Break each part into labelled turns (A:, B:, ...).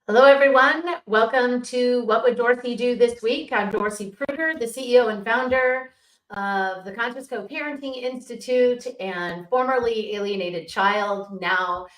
A: Hello, everyone. Welcome to What Would Dorothy Do This Week? I'm Dorothy Pruger, the CEO and founder of the Conscious Co-Parenting Institute and formerly Alienated Child, now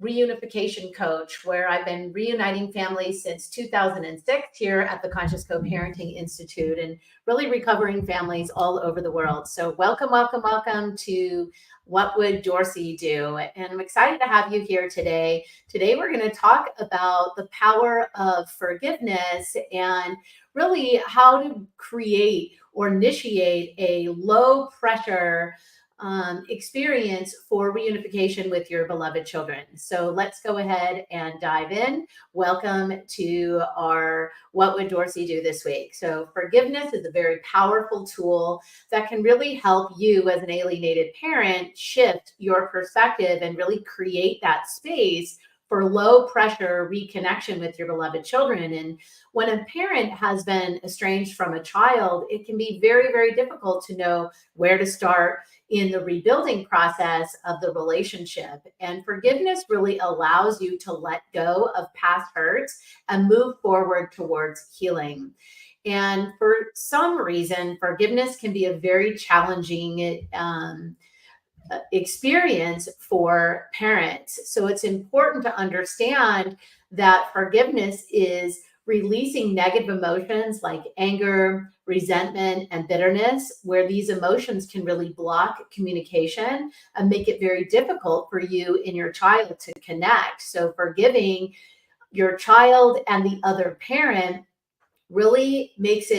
A: reunification coach, where I've been reuniting families since 2006 here at the Conscious Co-Parenting Institute and really recovering families all over the world. So welcome, welcome, welcome to What Would Dorsey Do? And I'm excited to have you here today. Today, we're going to talk about the power of forgiveness and really how to create or initiate a low pressure experience for reunification with your beloved children. So let's go ahead and dive in. Welcome to our What Would Dorsey Do This Week? So forgiveness is a very powerful tool that can really help you as an alienated parent shift your perspective and really create that space for low pressure reconnection with your beloved children. And when a parent has been estranged from a child, it can be very, very difficult to know where to start in the rebuilding process of the relationship. And forgiveness really allows you to let go of past hurts and move forward towards healing. And for some reason, forgiveness can be a very challenging experience for parents. So it's important to understand that forgiveness is releasing negative emotions like anger, resentment, and bitterness, where these emotions can really block communication and make it very difficult for you and your child to connect. So forgiving your child and the other parent really makes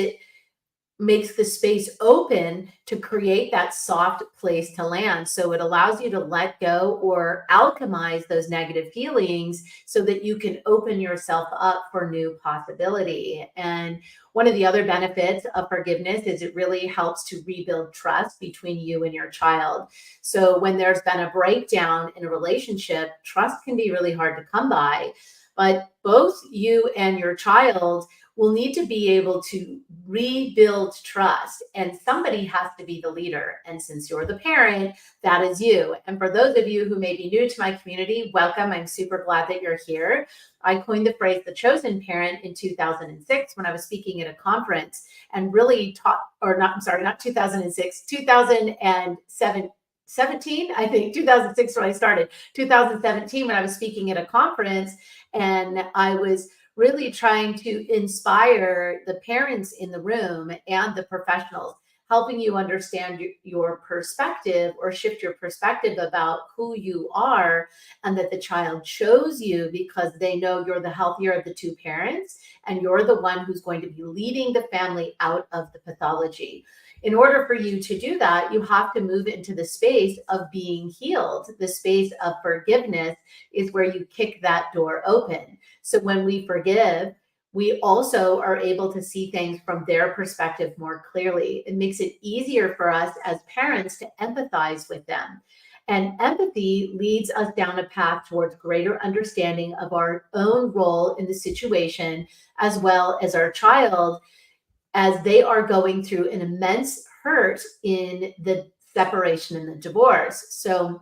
A: the space open to create that soft place to land. So it allows you to let go or alchemize those negative feelings so that you can open yourself up for new possibility. And one of the other benefits of forgiveness is it really helps to rebuild trust between you and your child. So when there's been a breakdown in a relationship, trust can be really hard to come by, but both you and your child will need to be able to rebuild trust, and somebody has to be the leader. And since you're the parent, that is you. And for those of you who may be new to my community, welcome. I'm super glad that you're here. I coined the phrase the chosen parent in 2006 when I was speaking at a conference and really taught, or not, I'm sorry, not 2006, 2017, I think 2006 when I started, 2017 when I was speaking at a conference, and I was really trying to inspire the parents in the room and the professionals, helping you understand your perspective or shift your perspective about who you are, and that the child chose you because they know you're the healthier of the two parents and you're the one who's going to be leading the family out of the pathology. In order for you to do that, you have to move into the space of being healed. The space of forgiveness is where you kick that door open. So when we forgive, we also are able to see things from their perspective more clearly. It makes it easier for us as parents to empathize with them. And empathy leads us down a path towards greater understanding of our own role in the situation, as well as our child, as they are going through an immense hurt in the separation and the divorce. So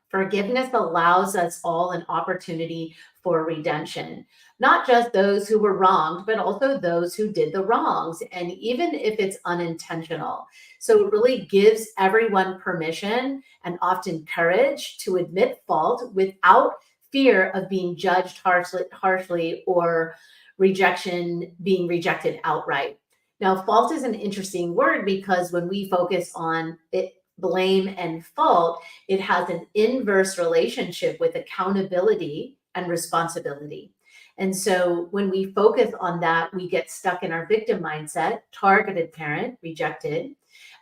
A: forgiveness allows us all an opportunity for redemption, not just those who were wronged, but also those who did the wrongs, and even if it's unintentional. So it really gives everyone permission and often courage to admit fault without fear of being judged harshly or being rejected outright. Now, fault is an interesting word because when we focus on it, blame and fault, it has an inverse relationship with accountability and responsibility. And so when we focus on that, we get stuck in our victim mindset, targeted parent, rejected.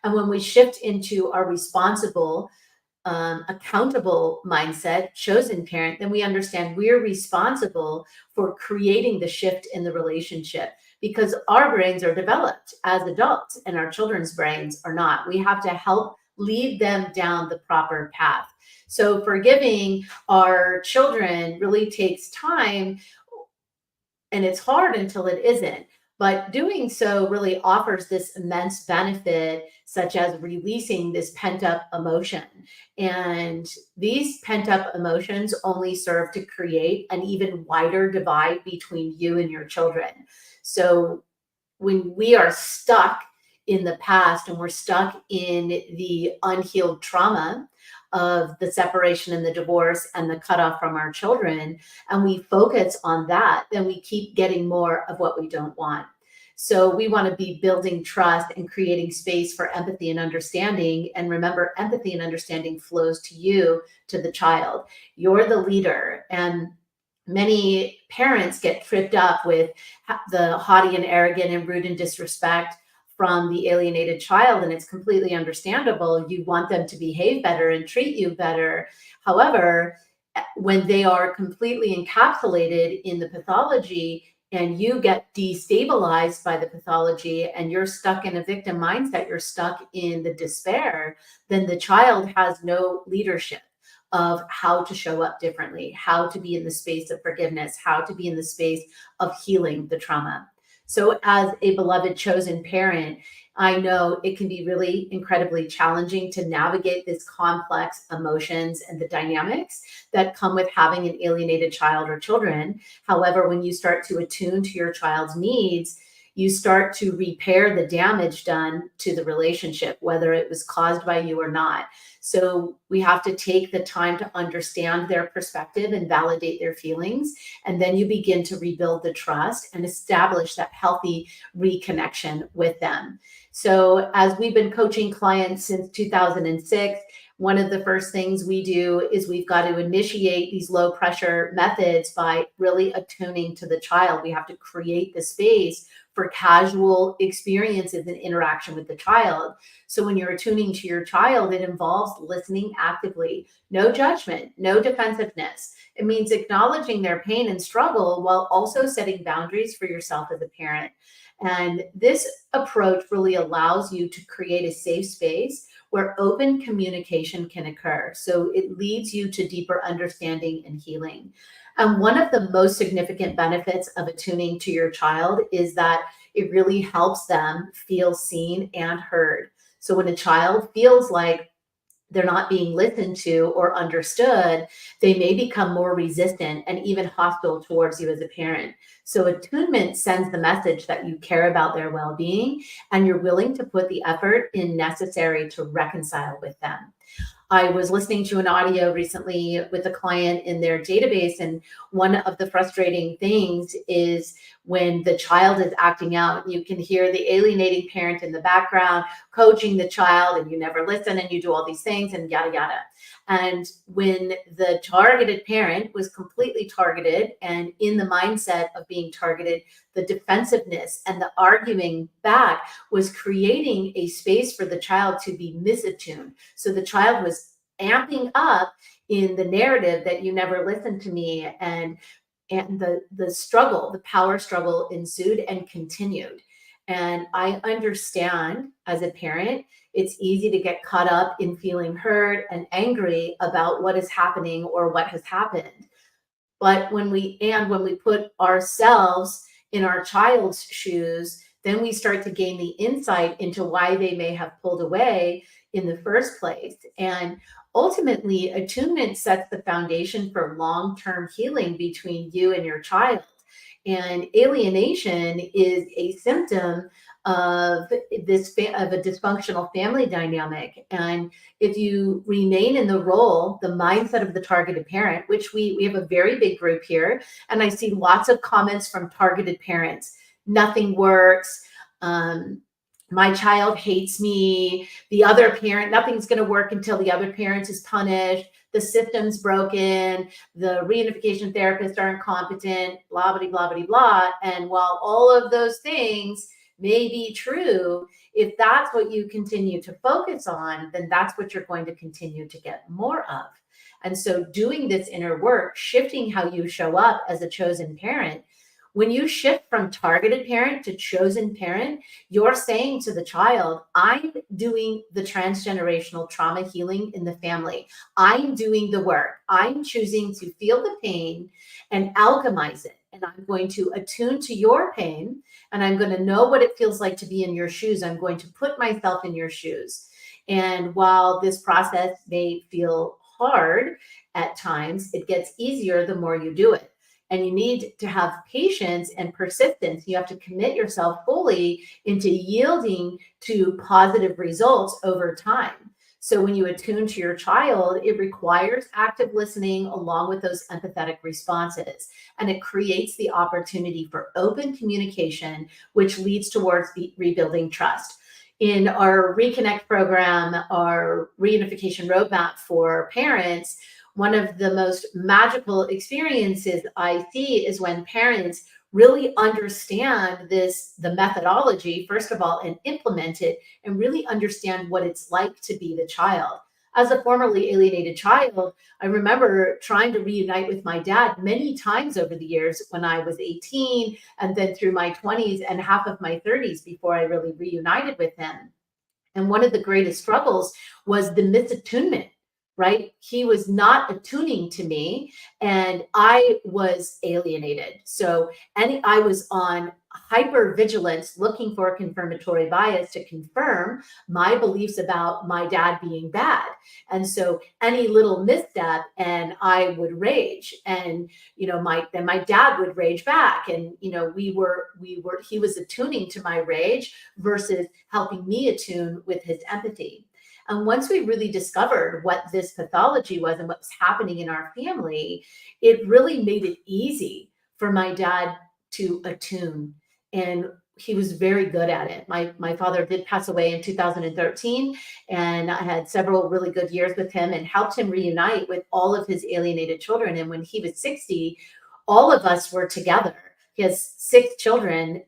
A: And when we shift into our responsible, accountable mindset, chosen parent, then we understand we're responsible for creating the shift in the relationship, because our brains are developed as adults and our children's brains are not. We have to help lead them down the proper path. So forgiving our children really takes time, and it's hard until it isn't. But doing so really offers this immense benefit, such as releasing this pent up emotion. And these pent up emotions only serve to create an even wider divide between you and your children. So when we are stuck in the past and we're stuck in the unhealed trauma of the separation and the divorce and the cutoff from our children, and we focus on that, then we keep getting more of what we don't want. So we want to be building trust and creating space for empathy and understanding. And remember, empathy and understanding flows to you, to the child. You're the leader. And many parents get tripped up with the haughty and arrogant and rude and disrespect from the alienated child, and it's completely understandable. You want them to behave better and treat you better. However, when they are completely encapsulated in the pathology and you get destabilized by the pathology and you're stuck in a victim mindset, you're stuck in the despair, then the child has no leadership of how to show up differently, how to be in the space of forgiveness, how to be in the space of healing the trauma. So, as a beloved chosen parent, I know it can be really incredibly challenging to navigate this complex emotions and the dynamics that come with having an alienated child or children. However, when you start to attune to your child's needs, you start to repair the damage done to the relationship, whether it was caused by you or not. So we have to take the time to understand their perspective and validate their feelings. And then you begin to rebuild the trust and establish that healthy reconnection with them. So as we've been coaching clients since 2006, one of the first things we do is we've got to initiate these low pressure methods by really attuning to the child. We have to create the space for casual experiences and interaction with the child. So when you're attuning to your child, it involves listening actively, no judgment, no defensiveness. It means acknowledging their pain and struggle while also setting boundaries for yourself as a parent. And this approach really allows you to create a safe space where open communication can occur. So it leads you to deeper understanding and healing. And one of the most significant benefits of attuning to your child is that it really helps them feel seen and heard. So when a child feels like they're not being listened to or understood, they may become more resistant and even hostile towards you as a parent. So, attunement sends the message that you care about their well being and you're willing to put the effort in necessary to reconcile with them. I was listening to an audio recently with a client in their database, and one of the frustrating things is when the child is acting out, you can hear the alienating parent in the background coaching the child, and you never listen and you do all these things and yada, yada. And when the targeted parent was completely targeted and in the mindset of being targeted, the defensiveness and the arguing back was creating a space for the child to be misattuned. So the child was amping up in the narrative that you never listened to me, and the struggle, the power struggle ensued and continued. And I understand as a parent, it's easy to get caught up in feeling hurt and angry about what is happening or what has happened. But when we put ourselves in our child's shoes, then we start to gain the insight into why they may have pulled away in the first place. And ultimately, attunement sets the foundation for long-term healing between you and your child. And alienation is a symptom of of a dysfunctional family dynamic. And if you remain in the role, the mindset of the targeted parent, which we have a very big group here, and I see lots of comments from targeted parents. Nothing works. My child hates me. The other parent, nothing's going to work until the other parent is punished. The system's broken. The reunification therapists are incompetent, blah, blah, blah, blah, blah. And while all of those things may be true, if that's what you continue to focus on, then that's what you're going to continue to get more of. And so doing this inner work, shifting how you show up as a chosen parent, when you shift from targeted parent to chosen parent, you're saying to the child, I'm doing the transgenerational trauma healing in the family. I'm doing the work. I'm choosing to feel the pain and alchemize it and I'm going to attune to your pain, and I'm going to know what it feels like to be in your shoes. I'm going to put myself in your shoes. And while this process may feel hard at times, it gets easier the more you do it. And you need to have patience and persistence. You have to commit yourself fully into yielding to positive results over time. So when you attune to your child, it requires active listening along with those empathetic responses. And it creates the opportunity for open communication, which leads towards rebuilding trust. In our Reconnect program, our reunification roadmap for parents, one of the most magical experiences I see is when parents really understand the methodology, first of all, and implement it and really understand what it's like to be the child. As a formerly alienated child, I remember trying to reunite with my dad many times over the years when I was 18 and then through my 20s and half of my 30s before I really reunited with him. And one of the greatest struggles was the misattunement, right? He was not attuning to me and I was alienated. So I was on hyper vigilance looking for a confirmatory bias to confirm my beliefs about my dad being bad. And so any little misstep and I would rage, and my dad would rage back, and he was attuning to my rage versus helping me attune with his empathy. And once we really discovered what this pathology was and what was happening in our family, it really made it easy for my dad to attune. And he was very good at it. My father did pass away in 2013, and I had several really good years with him and helped him reunite with all of his alienated children. And when he was 60, all of us were together. He has seven children,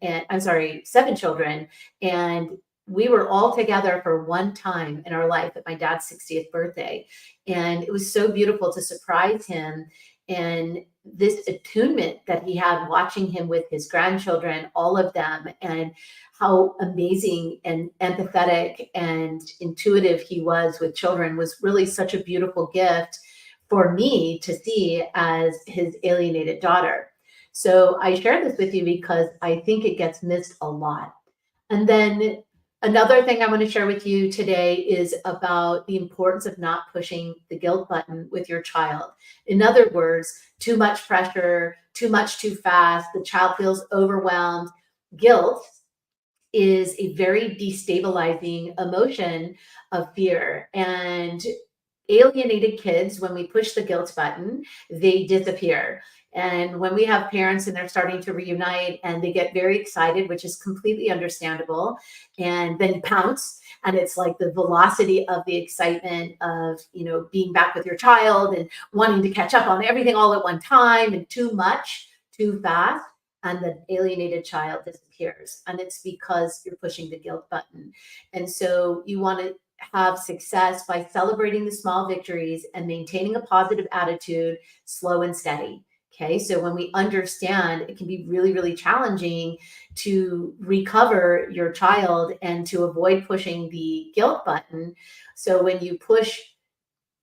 A: and we were all together for one time in our life at my dad's 60th birthday. And it was so beautiful to surprise him. And this attunement that he had watching him with his grandchildren, all of them, and how amazing and empathetic and intuitive he was with children was really such a beautiful gift for me to see as his alienated daughter. So I share this with you because I think it gets missed a lot. And then another thing I want to share with you today is about the importance of not pushing the guilt button with your child. In other words, too much pressure, too much too fast, the child feels overwhelmed. Guilt is a very destabilizing emotion of fear. And alienated kids, when we push the guilt button, they disappear. And when we have parents and they're starting to reunite and they get very excited, which is completely understandable, and then pounce, and it's like the velocity of the excitement of, being back with your child and wanting to catch up on everything all at one time, and too much, too fast, and the alienated child disappears. And it's because you're pushing the guilt button. And so you want to have success by celebrating the small victories and maintaining a positive attitude, slow and steady. Okay, so when we understand, it can be really, really challenging to recover your child and to avoid pushing the guilt button. So when you push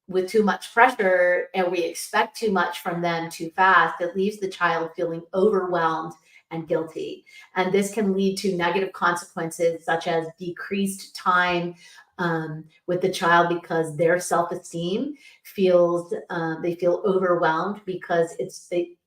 A: with too much pressure and we expect too much from them too fast, it leaves the child feeling overwhelmed and guilty. And this can lead to negative consequences such as decreased time with the child because their self-esteem feels they feel overwhelmed because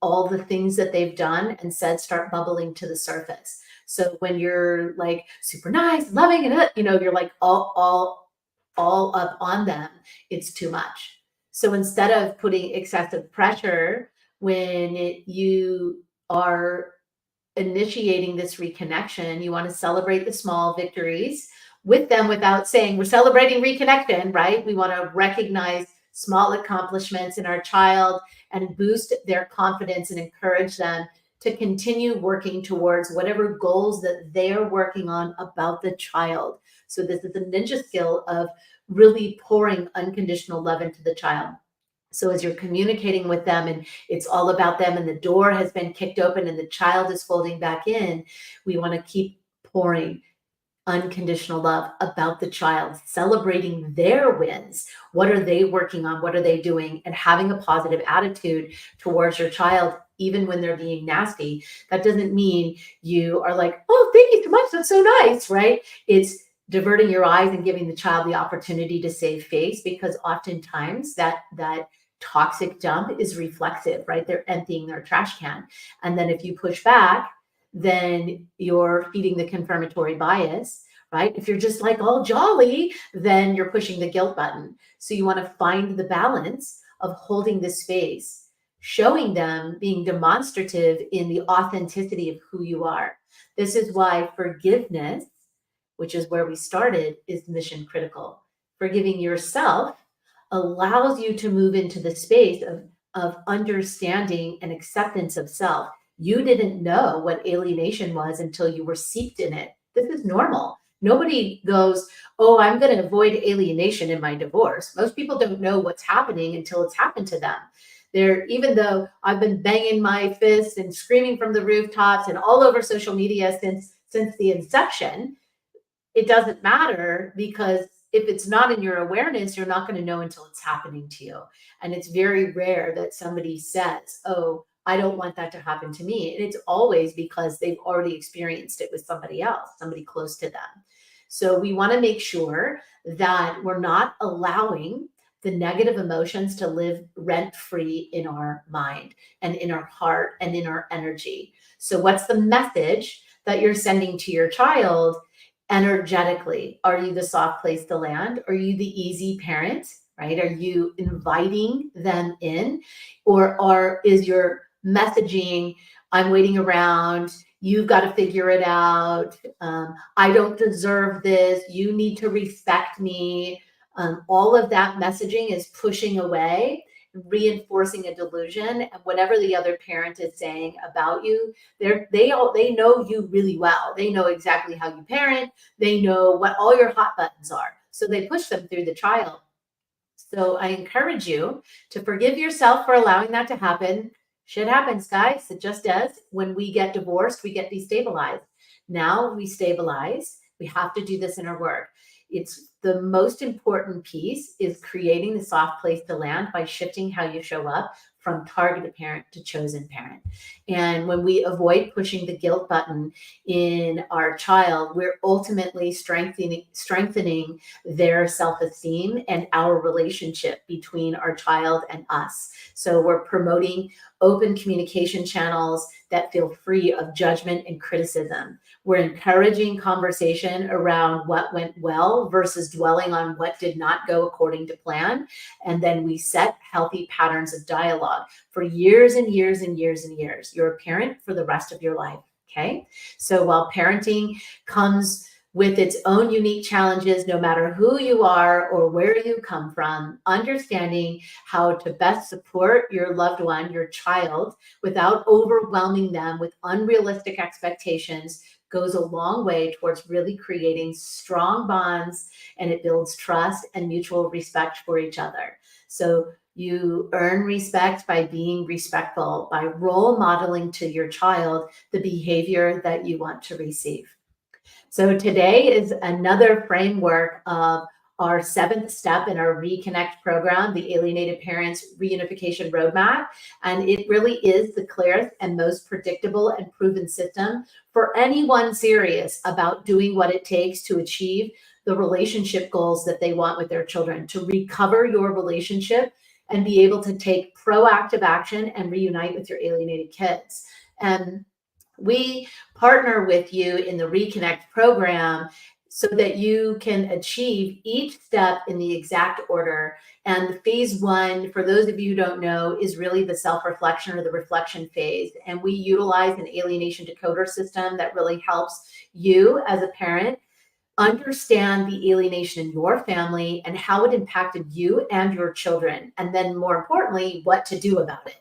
A: all the things that they've done and said start bubbling to the surface. So when you're like super nice, loving, and you're like all up on them, it's too much. So instead of putting excessive pressure when you are initiating this reconnection, you want to celebrate the small victories with them without saying we're celebrating reconnection, right? We want to recognize small accomplishments in our child and boost their confidence and encourage them to continue working towards whatever goals that they're working on about the child. So this is a ninja skill of really pouring unconditional love into the child. So as you're communicating with them and it's all about them and the door has been kicked open and the child is folding back in, we want to keep pouring unconditional love about the child, celebrating their wins. What are they working on? What are they doing? And having a positive attitude towards your child even when they're being nasty. That doesn't mean you are like, oh, thank you so much, that's so nice, right? It's diverting your eyes and giving the child the opportunity to save face, because oftentimes that toxic dump is reflexive, right? They're emptying their trash can. And then if you push back, then you're feeding the confirmatory bias, right? If you're just like all jolly, then you're pushing the guilt button. So you want to find the balance of holding the space, showing them, being demonstrative in the authenticity of who you are. This is why forgiveness, which is where we started, is mission critical. Forgiving yourself allows you to move into the space of understanding and acceptance of self. You didn't know what alienation was until you were seeped in it. This is normal. Nobody goes, oh, I'm going to avoid alienation in my divorce. Most people don't know what's happening until it's happened to them. Even though I've been banging my fists and screaming from the rooftops and all over social media since the inception, it doesn't matter, because if it's not in your awareness, you're not going to know until it's happening to you. And it's very rare that somebody says, oh, I don't want that to happen to me. And it's always because they've already experienced it with somebody else, somebody close to them. So we want to make sure that we're not allowing the negative emotions to live rent-free in our mind and in our heart and in our energy. So what's the message that you're sending to your child energetically? Are you the soft place to land? Are you the easy parent, right? Are you inviting them in? Or is your messaging, I'm waiting around, you've got to figure it out, I don't deserve this, you need to respect me? All of that messaging is pushing away, reinforcing a delusion. And whatever the other parent is saying about you, they know you really well. They know exactly how you parent. They know what all your hot buttons are. So they push them through the child. So I encourage you to forgive yourself for allowing that to happen. Shit happens, guys. It just does. When we get divorced, we get destabilized. Now we stabilize. We have to do this inner work. It's the most important piece is creating the soft place to land by shifting how you show up from targeted parent to chosen parent. And when we avoid pushing the guilt button in our child, we're ultimately strengthening their self-esteem and our relationship between our child and us. So we're promoting open communication channels that feel free of judgment and criticism. We're encouraging conversation around what went well versus dwelling on what did not go according to plan. And then we set healthy patterns of dialogue for years and years and years and years. You're a parent for the rest of your life, okay? So while parenting comes with its own unique challenges, no matter who you are or where you come from, understanding how to best support your loved one, your child, without overwhelming them with unrealistic expectations goes a long way towards really creating strong bonds, and it builds trust and mutual respect for each other. So you earn respect by being respectful, by role modeling to your child the behavior that you want to receive. So today is another framework of our 7th step in our Reconnect program, the Alienated Parents Reunification Roadmap. And it really is the clearest and most predictable and proven system for anyone serious about doing what it takes to achieve the relationship goals that they want with their children, to recover your relationship and be able to take proactive action and reunite with your alienated kids. And we partner with you in the Reconnect program so that you can achieve each step in the exact order. And phase 1, for those of you who don't know, is really the self-reflection or the reflection phase. And we utilize an alienation decoder system that really helps you as a parent understand the alienation in your family and how it impacted you and your children. And then more importantly, what to do about it.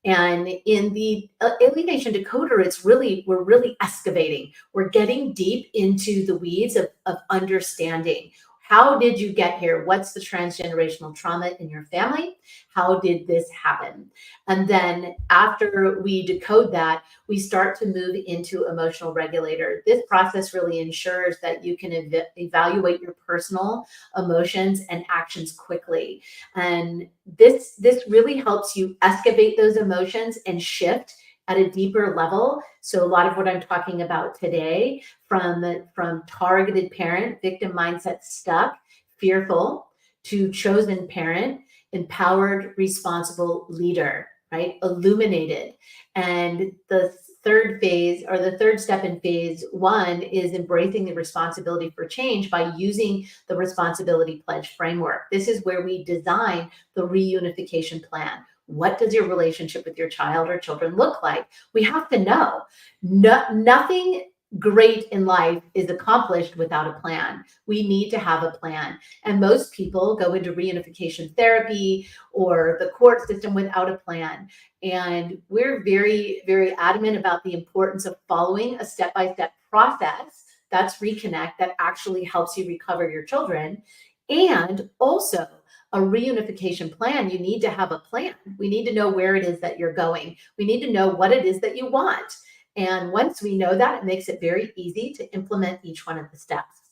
A: And in the alienation decoder, we're really excavating. We're getting deep into the weeds of understanding How did you get here? What's the transgenerational trauma in your family? How did this happen? And then after we decode that, we start to move into emotional regulator. This process really ensures that you can evaluate your personal emotions and actions quickly. And this really helps you excavate those emotions and shift at a deeper level. So a lot of what I'm talking about today, from targeted parent, victim mindset, stuck, fearful, to chosen parent, empowered, responsible leader, right? Illuminated. And the third phase, or the third step in phase one, is embracing the responsibility for change by using the responsibility pledge framework. This is where we design the reunification plan. What does your relationship with your child or children look like? We have to know. Nothing great in life is accomplished without a plan. We need to have a plan. And most people go into reunification therapy or the court system without a plan. And we're very, very adamant about the importance of following a step-by-step process. That's Reconnect, that actually helps you recover your children. And also a reunification plan, you need to have a plan. We need to know where it is that you're going. We need to know what it is that you want. And once we know that, it makes it very easy to implement each one of the steps.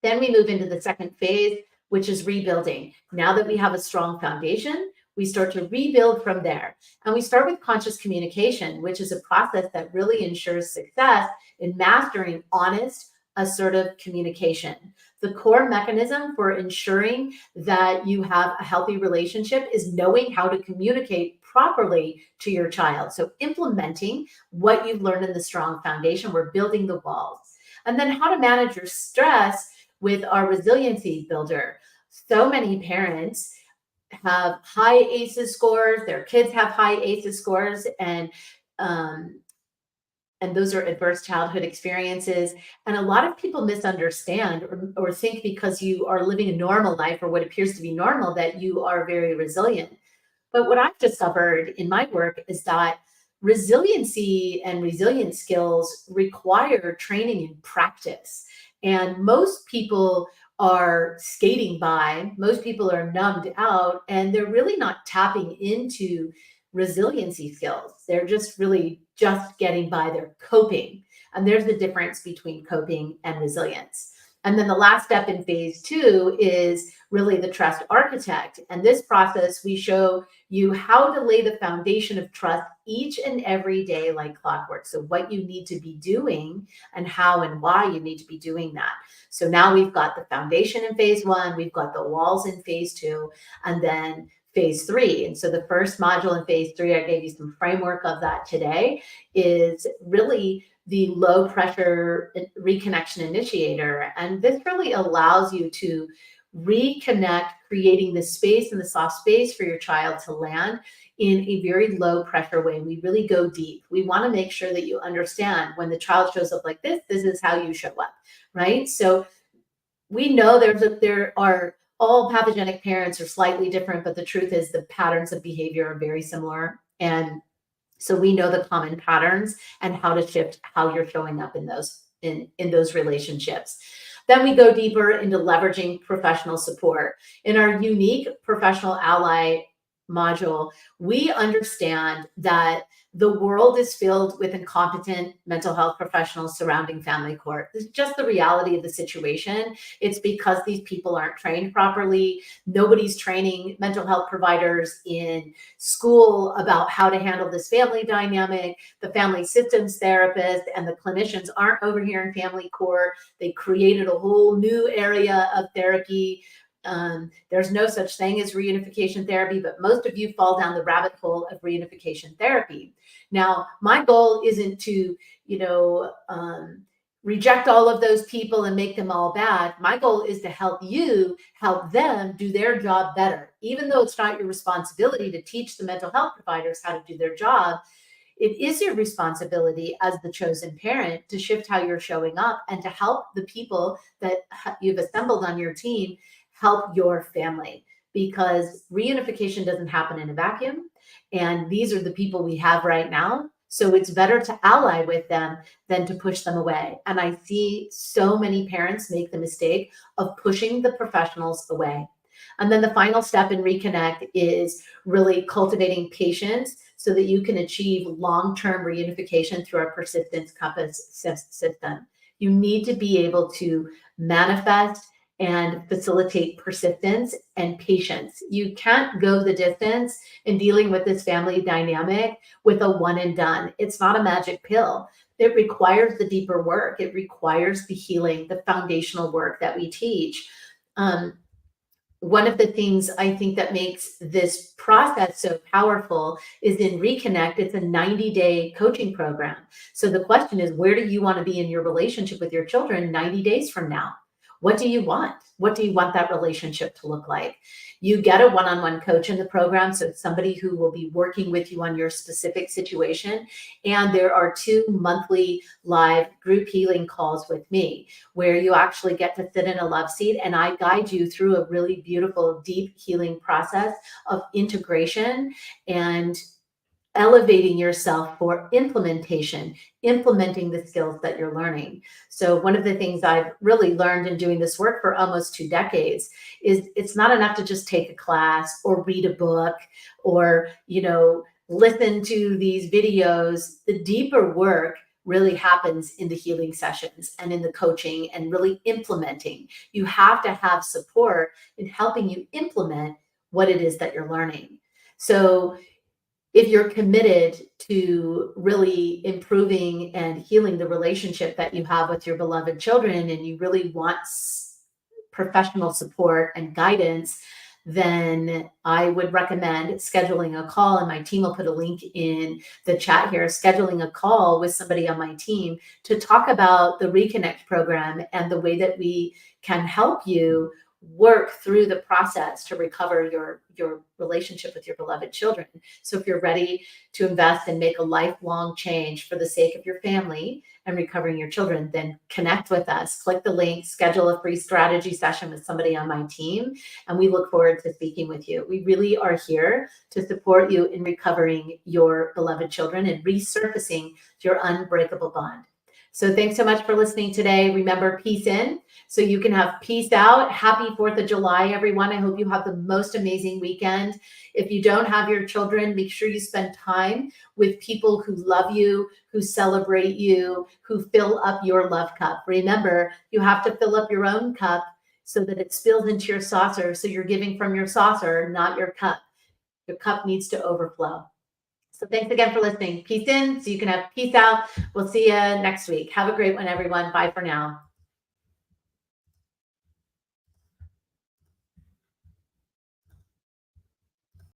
A: Then we move into the second phase, which is rebuilding. Now that we have a strong foundation, we start to rebuild from there. And we start with conscious communication, which is a process that really ensures success in mastering honest, assertive communication. The core mechanism for ensuring that you have a healthy relationship is knowing how to communicate properly to your child. So implementing what you've learned in the strong foundation, we're building the walls. And then how to manage your stress with our resiliency builder. So many parents have high ACEs scores, their kids have high ACEs scores, and those are adverse childhood experiences. And a lot of people misunderstand or think because you are living a normal life or what appears to be normal that you are very resilient. But what I've discovered in my work is that resiliency and resilience skills require training and practice. And most people are skating by, most people are numbed out, and they're really not tapping into resiliency skills. They're just really just getting by, they're coping. And there's the difference between coping and resilience. And then the last step in phase two is really the trust architect. And this process, we show you how to lay the foundation of trust each and every day like clockwork. So what you need to be doing and how and why you need to be doing that. So now we've got the foundation in phase one, we've got the walls in phase two, and then phase three. And so the first module in phase three, I gave you some framework of that today, is really the low pressure reconnection initiator. And this really allows you to reconnect, creating the space and the soft space for your child to land in a very low pressure way. We really go deep. We want to make sure that you understand when the child shows up like this is how you show up, right? So we know there are all pathogenic parents are slightly different, but the truth is the patterns of behavior are very similar. And so we know the common patterns and how to shift how you're showing up in those relationships. Then we go deeper into leveraging professional support. In our unique professional ally module, we understand that the world is filled with incompetent mental health professionals surrounding family court. It's just the reality of the situation. It's because these people aren't trained properly. Nobody's training mental health providers in school about how to handle this family dynamic. The family systems therapist and the clinicians aren't over here in family court. They created a whole new area of therapy. There's no such thing as reunification therapy, but most of you fall down the rabbit hole of reunification therapy. Now, my goal isn't to, reject all of those people and make them all bad. My goal is to help you help them do their job better. Even though it's not your responsibility to teach the mental health providers how to do their job, it is your responsibility as the chosen parent to shift how you're showing up and to help the people that you've assembled on your team help your family, because reunification doesn't happen in a vacuum. And these are the people we have right now. So it's better to ally with them than to push them away. And I see so many parents make the mistake of pushing the professionals away. And then the final step in Reconnect is really cultivating patience so that you can achieve long-term reunification through our persistence compass system. You need to be able to manifest and facilitate persistence and patience. You can't go the distance in dealing with this family dynamic with a one and done. It's not a magic pill. It requires the deeper work. It requires the healing, the foundational work that we teach. Um, One of the things I think that makes this process so powerful is in Reconnect, it's a 90-day coaching program. So the question is, where do you want to be in your relationship with your children 90 days from now? What do you want? What do you want that relationship to look like? You get a one-on-one coach in the program, so it's somebody who will be working with you on your specific situation. And there are 2 monthly live group healing calls with me where you actually get to sit in a love seat and I guide you through a really beautiful, deep healing process of integration and elevating yourself for implementation, implementing the skills that you're learning. So one of the things I've really learned in doing this work for almost 2 decades is it's not enough to just take a class or read a book or, listen to these videos. The deeper work really happens in the healing sessions and in the coaching and really implementing. You have to have support in helping you implement what it is that you're learning. So if you're committed to really improving and healing the relationship that you have with your beloved children and you really want professional support and guidance, then I would recommend scheduling a call. And my team will put a link in the chat here, scheduling a call with somebody on my team to talk about the Reconnect program and the way that we can help you work through the process to recover your relationship with your beloved children. So if you're ready to invest and make a lifelong change for the sake of your family and recovering your children, then connect with us. Click the link, schedule a free strategy session with somebody on my team, and we look forward to speaking with you. We really are here to support you in recovering your beloved children and resurfacing your unbreakable bond. So thanks so much for listening today. Remember, peace in so you can have peace out. Happy 4th of July, everyone. I hope you have the most amazing weekend. If you don't have your children, make sure you spend time with people who love you, who celebrate you, who fill up your love cup. Remember, you have to fill up your own cup so that it spills into your saucer. So you're giving from your saucer, not your cup. Your cup needs to overflow. So thanks again for listening. Peace in so you can have peace out. We'll see you next week. Have a great one, everyone. Bye for now.